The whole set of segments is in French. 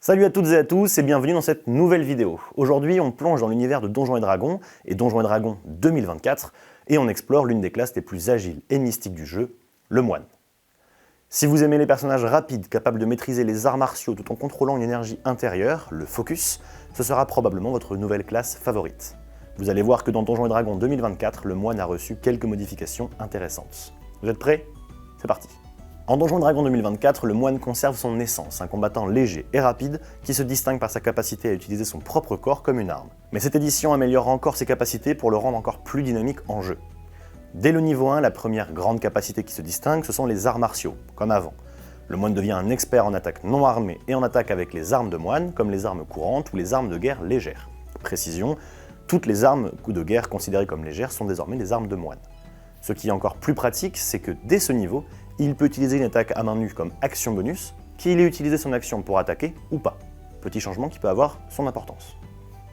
Salut à toutes et à tous et bienvenue dans cette nouvelle vidéo. Aujourd'hui, on plonge dans l'univers de Donjons & Dragons et Donjons & Dragons 2024 et on explore l'une des classes les plus agiles et mystiques du jeu, le moine. Si vous aimez les personnages rapides, capables de maîtriser les arts martiaux tout en contrôlant une énergie intérieure, le focus, ce sera probablement votre nouvelle classe favorite. Vous allez voir que dans Donjons & Dragons 2024, le moine a reçu quelques modifications intéressantes. Vous êtes prêts? C'est parti. En Donjons & Dragons 2024, le moine conserve son essence, un combattant léger et rapide qui se distingue par sa capacité à utiliser son propre corps comme une arme. Mais cette édition améliore encore ses capacités pour le rendre encore plus dynamique en jeu. Dès le niveau 1, la première grande capacité qui se distingue, ce sont les arts martiaux, comme avant. Le moine devient un expert en attaque non armée et en attaque avec les armes de moine, comme les armes courantes ou les armes de guerre légères. Précision, toutes les armes de guerre considérées comme légères sont désormais des armes de moine. Ce qui est encore plus pratique, c'est que dès ce niveau, il peut utiliser une attaque à main nue comme action bonus, qu'il ait utilisé son action pour attaquer ou pas. Petit changement qui peut avoir son importance.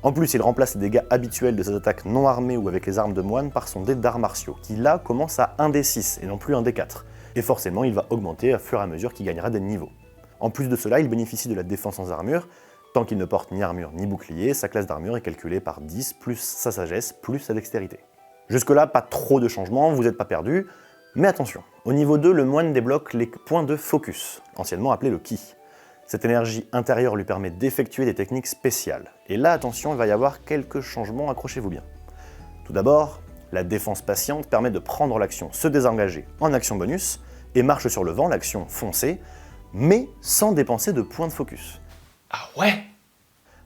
En plus, il remplace les dégâts habituels de ses attaques non armées ou avec les armes de moine par son dé d'arts martiaux, qui là commence à 1d6 et non plus 1d4. Et forcément, il va augmenter à fur et à mesure qu'il gagnera des niveaux. En plus de cela, il bénéficie de la défense sans armure. Tant qu'il ne porte ni armure ni bouclier, sa classe d'armure est calculée par 10 plus sa sagesse plus sa dextérité. Jusque-là, pas trop de changements, vous n'êtes pas perdu. Mais attention, au niveau 2, le moine débloque les points de focus, anciennement appelés le ki. Cette énergie intérieure lui permet d'effectuer des techniques spéciales. Et là, attention, il va y avoir quelques changements, accrochez-vous bien. Tout d'abord, la défense patiente permet de prendre l'action se désengager en action bonus, et marche sur le vent, l'action foncer, mais sans dépenser de points de focus. Ah ouais?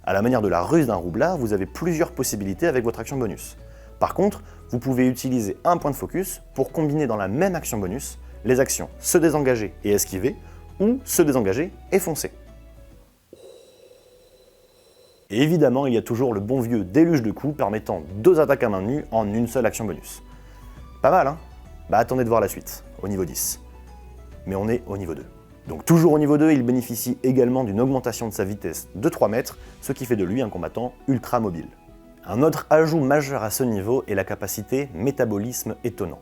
À la manière de la ruse d'un roublard, vous avez plusieurs possibilités avec votre action bonus. Par contre, vous pouvez utiliser un point de focus pour combiner dans la même action bonus les actions se désengager et esquiver ou se désengager et foncer. Et évidemment, il y a toujours le bon vieux déluge de coups permettant 2 attaques à main nue en une seule action bonus. Pas mal, hein? Bah attendez de voir la suite, au niveau 10. Mais on est au niveau 2. Donc toujours au niveau 2, il bénéficie également d'une augmentation de sa vitesse de 3 mètres, ce qui fait de lui un combattant ultra mobile. Un autre ajout majeur à ce niveau est la capacité métabolisme étonnant.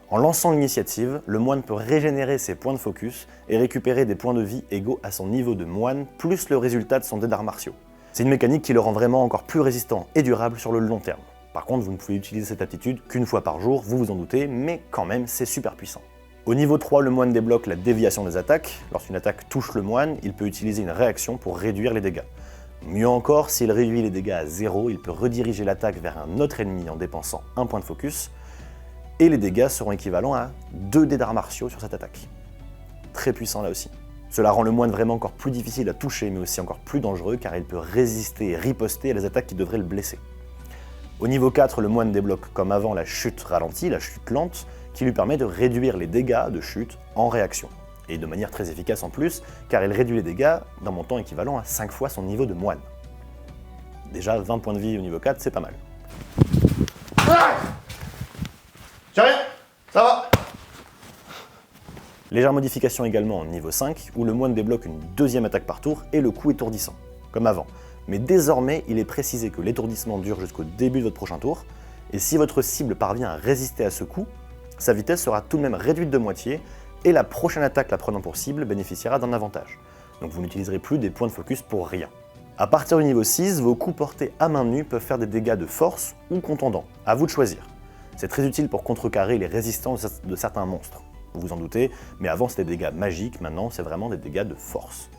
En lançant l'initiative, le moine peut régénérer ses points de focus et récupérer des points de vie égaux à son niveau de moine, plus le résultat de son dé d'arts martiaux. C'est une mécanique qui le rend vraiment encore plus résistant et durable sur le long terme. Par contre, vous ne pouvez utiliser cette aptitude qu'une fois par jour, vous vous en doutez, mais quand même, c'est super puissant. Au niveau 3, le moine débloque la déviation des attaques. Lorsqu'une attaque touche le moine, il peut utiliser une réaction pour réduire les dégâts. Mieux encore, s'il réduit les dégâts à 0, il peut rediriger l'attaque vers un autre ennemi en dépensant un point de focus, et les dégâts seront équivalents à 2 dés d'arts martiaux sur cette attaque. Très puissant là aussi. Cela rend le moine vraiment encore plus difficile à toucher, mais aussi encore plus dangereux, car il peut résister et riposter à les attaques qui devraient le blesser. Au niveau 4, le moine débloque comme avant la chute ralentie, la chute lente, qui lui permet de réduire les dégâts de chute en réaction. Et de manière très efficace en plus, car il réduit les dégâts d'un montant équivalent à 5 fois son niveau de moine. Déjà 20 points de vie au niveau 4, c'est pas mal. Ah! J'ai rien, ça va. Légère modification également au niveau 5, où le moine débloque une deuxième attaque par tour et le coup étourdissant, comme avant. Mais désormais, il est précisé que l'étourdissement dure jusqu'au début de votre prochain tour, et si votre cible parvient à résister à ce coup, sa vitesse sera tout de même réduite de moitié, et la prochaine attaque la prenant pour cible bénéficiera d'un avantage. Donc vous n'utiliserez plus des points de focus pour rien. A partir du niveau 6, vos coups portés à main nue peuvent faire des dégâts de force ou contondants, à vous de choisir. C'est très utile pour contrecarrer les résistances de certains monstres, vous vous en doutez, mais avant c'était des dégâts magiques, maintenant c'est vraiment des dégâts de force.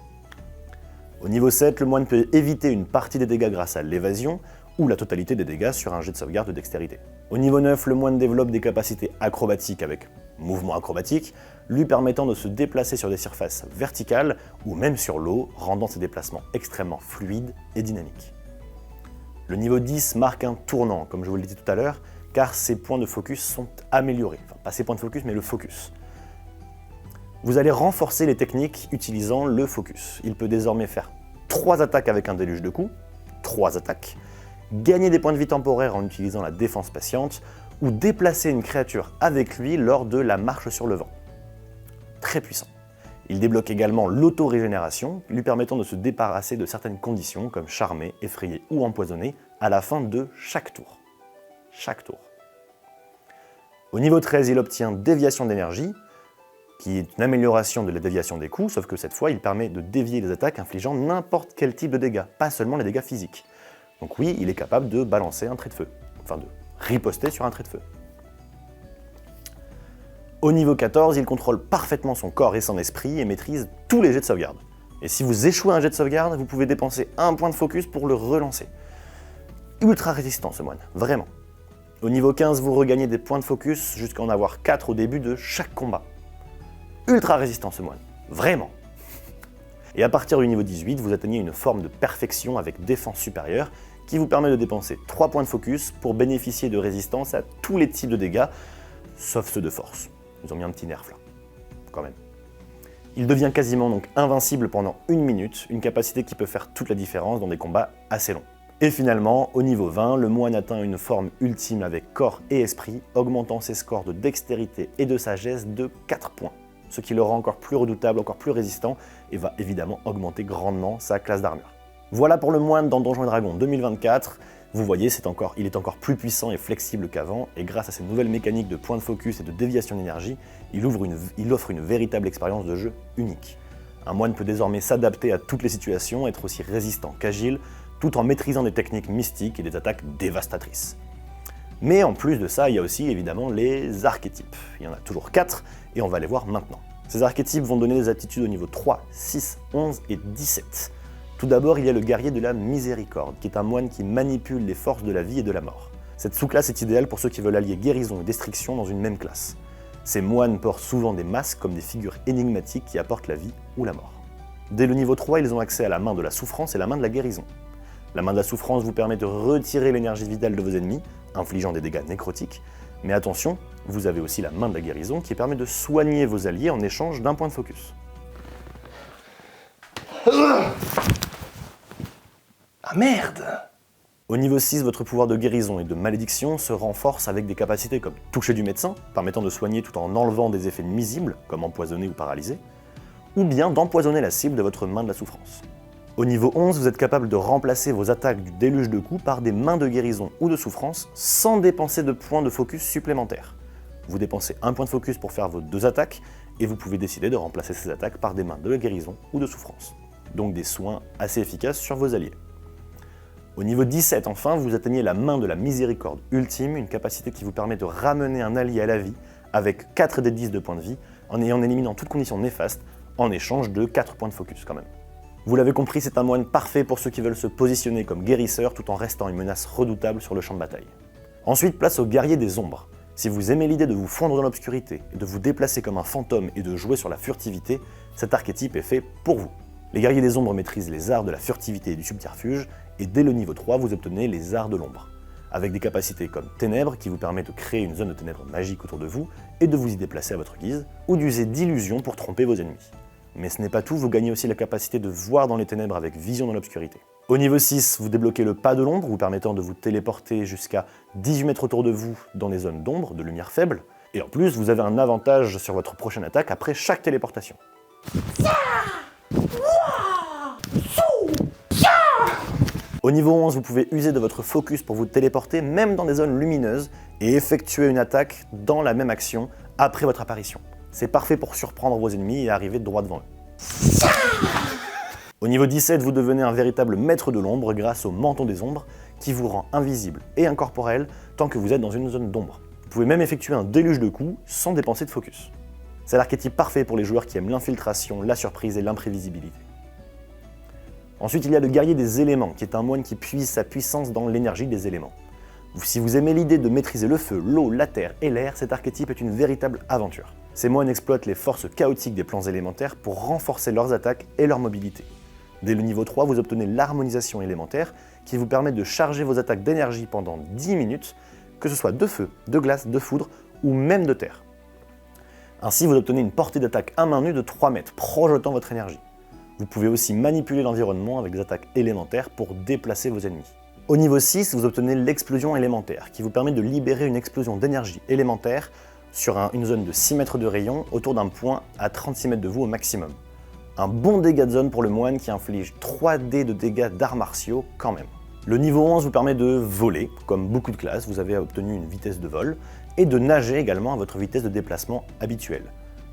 Au niveau 7, le moine peut éviter une partie des dégâts grâce à l'évasion, ou la totalité des dégâts sur un jet de sauvegarde de dextérité. Au niveau 9, le moine développe des capacités acrobatiques avec mouvement acrobatique, lui permettant de se déplacer sur des surfaces verticales ou même sur l'eau, rendant ses déplacements extrêmement fluides et dynamiques. Le niveau 10 marque un tournant, comme je vous l'ai dit tout à l'heure, car ses points de focus sont améliorés. Enfin, pas ses points de focus, mais le focus. Vous allez renforcer les techniques utilisant le focus. Il peut désormais faire 3 attaques avec un déluge de coups, 3 attaques, gagner des points de vie temporaires en utilisant la défense patiente, ou déplacer une créature avec lui lors de la marche sur le vent. Très puissant. Il débloque également l'auto-régénération, lui permettant de se débarrasser de certaines conditions comme charmer, effrayer ou empoisonner à la fin de chaque tour. Chaque tour. Au niveau 13, il obtient déviation d'énergie, qui est une amélioration de la déviation des coups, sauf que cette fois, il permet de dévier les attaques infligeant n'importe quel type de dégâts, pas seulement les dégâts physiques. Donc oui, il est capable de balancer un trait de feu, enfin de riposter sur un trait de feu. Au niveau 14, il contrôle parfaitement son corps et son esprit et maîtrise tous les jets de sauvegarde. Et si vous échouez un jet de sauvegarde, vous pouvez dépenser un point de focus pour le relancer. Ultra résistant ce moine, vraiment. Au niveau 15, vous regagnez des points de focus jusqu'à en avoir 4 au début de chaque combat. Ultra résistant ce moine, vraiment. Et à partir du niveau 18, vous atteignez une forme de perfection avec défense supérieure qui vous permet de dépenser 3 points de focus pour bénéficier de résistance à tous les types de dégâts, sauf ceux de force. Ils ont mis un petit nerf là, quand même. Il devient quasiment donc invincible pendant 1 minute, une capacité qui peut faire toute la différence dans des combats assez longs. Et finalement, au niveau 20, le moine atteint une forme ultime avec corps et esprit, augmentant ses scores de dextérité et de sagesse de 4 points, ce qui le rend encore plus redoutable, encore plus résistant, et va évidemment augmenter grandement sa classe d'armure. Voilà pour le moine dans Donjons & Dragons 2024. Vous voyez, il est encore plus puissant et flexible qu'avant, et grâce à ces nouvelles mécaniques de points de focus et de déviation d'énergie, il offre une véritable expérience de jeu unique. Un moine peut désormais s'adapter à toutes les situations, être aussi résistant qu'agile, tout en maîtrisant des techniques mystiques et des attaques dévastatrices. Mais en plus de ça, il y a aussi évidemment les archétypes. Il y en a toujours 4, et on va les voir maintenant. Ces archétypes vont donner des aptitudes au niveau 3, 6, 11 et 17. Tout d'abord, il y a le guerrier de la miséricorde, qui est un moine qui manipule les forces de la vie et de la mort. Cette sous-classe est idéale pour ceux qui veulent allier guérison et destruction dans une même classe. Ces moines portent souvent des masques comme des figures énigmatiques qui apportent la vie ou la mort. Dès le niveau 3, ils ont accès à la main de la souffrance et la main de la guérison. La main de la souffrance vous permet de retirer l'énergie vitale de vos ennemis, infligeant des dégâts nécrotiques, mais attention, vous avez aussi la main de la guérison qui permet de soigner vos alliés en échange d'un point de focus. Ah merde! Au niveau 6, votre pouvoir de guérison et de malédiction se renforce avec des capacités comme toucher du médecin, permettant de soigner tout en enlevant des effets nuisibles, comme empoisonner ou paralyser, ou bien d'empoisonner la cible de votre main de la souffrance. Au niveau 11, vous êtes capable de remplacer vos attaques du déluge de coups par des mains de guérison ou de souffrance sans dépenser de points de focus supplémentaires. Vous dépensez un point de focus pour faire vos 2 attaques, et vous pouvez décider de remplacer ces attaques par des mains de guérison ou de souffrance. Donc des soins assez efficaces sur vos alliés. Au niveau 17, enfin, vous atteignez la main de la miséricorde ultime, une capacité qui vous permet de ramener un allié à la vie avec 4 des 10 de points de vie, en éliminant toute condition néfaste, en échange de 4 points de focus quand même. Vous l'avez compris, c'est un moine parfait pour ceux qui veulent se positionner comme guérisseur tout en restant une menace redoutable sur le champ de bataille. Ensuite, place au guerrier des ombres. Si vous aimez l'idée de vous fondre dans l'obscurité, de vous déplacer comme un fantôme et de jouer sur la furtivité, cet archétype est fait pour vous. Les guerriers des ombres maîtrisent les arts de la furtivité et du subterfuge, et dès le niveau 3, vous obtenez les arts de l'ombre, avec des capacités comme Ténèbres, qui vous permet de créer une zone de ténèbres magique autour de vous, et de vous y déplacer à votre guise, ou d'user d'illusions pour tromper vos ennemis. Mais ce n'est pas tout, vous gagnez aussi la capacité de voir dans les ténèbres avec vision dans l'obscurité. Au niveau 6, vous débloquez le pas de l'ombre, vous permettant de vous téléporter jusqu'à 18 mètres autour de vous dans des zones d'ombre, de lumière faible, et en plus, vous avez un avantage sur votre prochaine attaque après chaque téléportation. Au niveau 11, vous pouvez user de votre focus pour vous téléporter même dans des zones lumineuses et effectuer une attaque dans la même action après votre apparition. C'est parfait pour surprendre vos ennemis et arriver droit devant eux. Au niveau 17, vous devenez un véritable maître de l'ombre grâce au menton des ombres qui vous rend invisible et incorporel tant que vous êtes dans une zone d'ombre. Vous pouvez même effectuer un déluge de coups sans dépenser de focus. C'est l'archétype parfait pour les joueurs qui aiment l'infiltration, la surprise et l'imprévisibilité. Ensuite, il y a le guerrier des éléments, qui est un moine qui puise sa puissance dans l'énergie des éléments. Si vous aimez l'idée de maîtriser le feu, l'eau, la terre et l'air, cet archétype est une véritable aventure. Ces moines exploitent les forces chaotiques des plans élémentaires pour renforcer leurs attaques et leur mobilité. Dès le niveau 3, vous obtenez l'harmonisation élémentaire, qui vous permet de charger vos attaques d'énergie pendant 10 minutes, que ce soit de feu, de glace, de foudre ou même de terre. Ainsi, vous obtenez une portée d'attaque à main nue de 3 mètres, projetant votre énergie. Vous pouvez aussi manipuler l'environnement avec des attaques élémentaires pour déplacer vos ennemis. Au niveau 6, vous obtenez l'explosion élémentaire, qui vous permet de libérer une explosion d'énergie élémentaire sur une zone de 6 mètres de rayon autour d'un point à 36 mètres de vous au maximum. Un bon dégât de zone pour le moine qui inflige 3D de dégâts d'arts martiaux quand même. Le niveau 11 vous permet de voler, comme beaucoup de classes, vous avez obtenu une vitesse de vol, et de nager également à votre vitesse de déplacement habituelle.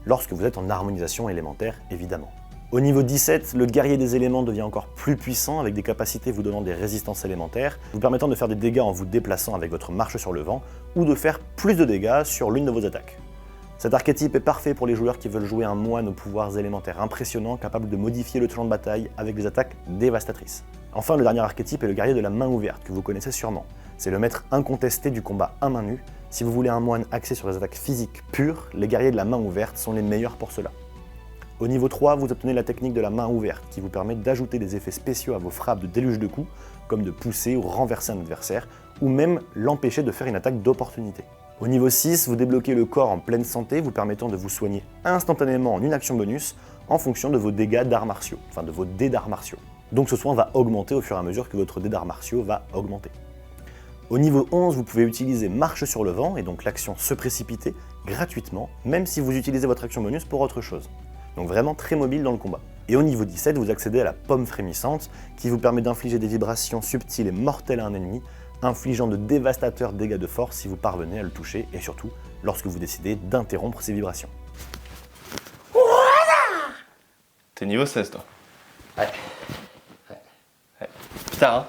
lorsque vous êtes en harmonisation élémentaire évidemment. Au niveau 17, le guerrier des éléments devient encore plus puissant avec des capacités vous donnant des résistances élémentaires, vous permettant de faire des dégâts en vous déplaçant avec votre marche sur le vent, ou de faire plus de dégâts sur l'une de vos attaques. Cet archétype est parfait pour les joueurs qui veulent jouer un moine aux pouvoirs élémentaires impressionnants, capable de modifier le champ de bataille avec des attaques dévastatrices. Enfin, le dernier archétype est le guerrier de la main ouverte, que vous connaissez sûrement. C'est le maître incontesté du combat à main nue. Si vous voulez un moine axé sur les attaques physiques pures, les guerriers de la main ouverte sont les meilleurs pour cela. Au niveau 3, vous obtenez la technique de la main ouverte, qui vous permet d'ajouter des effets spéciaux à vos frappes de déluge de coups, comme de pousser ou renverser un adversaire, ou même l'empêcher de faire une attaque d'opportunité. Au niveau 6, vous débloquez le corps en pleine santé, vous permettant de vous soigner instantanément en une action bonus, en fonction de vos dégâts d'arts martiaux, enfin de vos dés d'arts martiaux. Donc ce soin va augmenter au fur et à mesure que votre dé d'arts martiaux va augmenter. Au niveau 11, vous pouvez utiliser marche sur le vent, et donc l'action se précipiter, gratuitement, même si vous utilisez votre action bonus pour autre chose. Donc vraiment très mobile dans le combat. Et au niveau 17, vous accédez à la pomme frémissante, qui vous permet d'infliger des vibrations subtiles et mortelles à un ennemi, infligeant de dévastateurs dégâts de force si vous parvenez à le toucher, et surtout, lorsque vous décidez d'interrompre ces vibrations. T'es niveau 16, toi. Ouais. Putain, hein.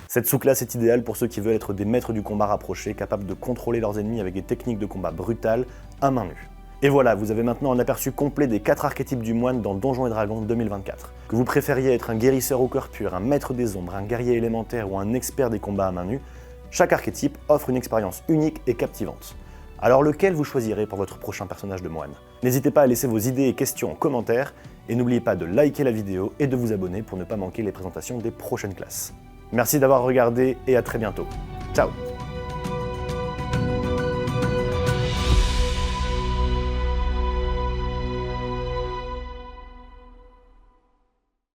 Cette sous-classe est idéale pour ceux qui veulent être des maîtres du combat rapproché, capables de contrôler leurs ennemis avec des techniques de combat brutales, à main nue. Et voilà, vous avez maintenant un aperçu complet des 4 archétypes du moine dans Donjons & Dragons 2024. Que vous préfériez être un guérisseur au cœur pur, un maître des ombres, un guerrier élémentaire ou un expert des combats à main nue, chaque archétype offre une expérience unique et captivante. Alors lequel vous choisirez pour votre prochain personnage de moine? N'hésitez pas à laisser vos idées et questions en commentaire, et n'oubliez pas de liker la vidéo et de vous abonner pour ne pas manquer les présentations des prochaines classes. Merci d'avoir regardé et à très bientôt. Ciao!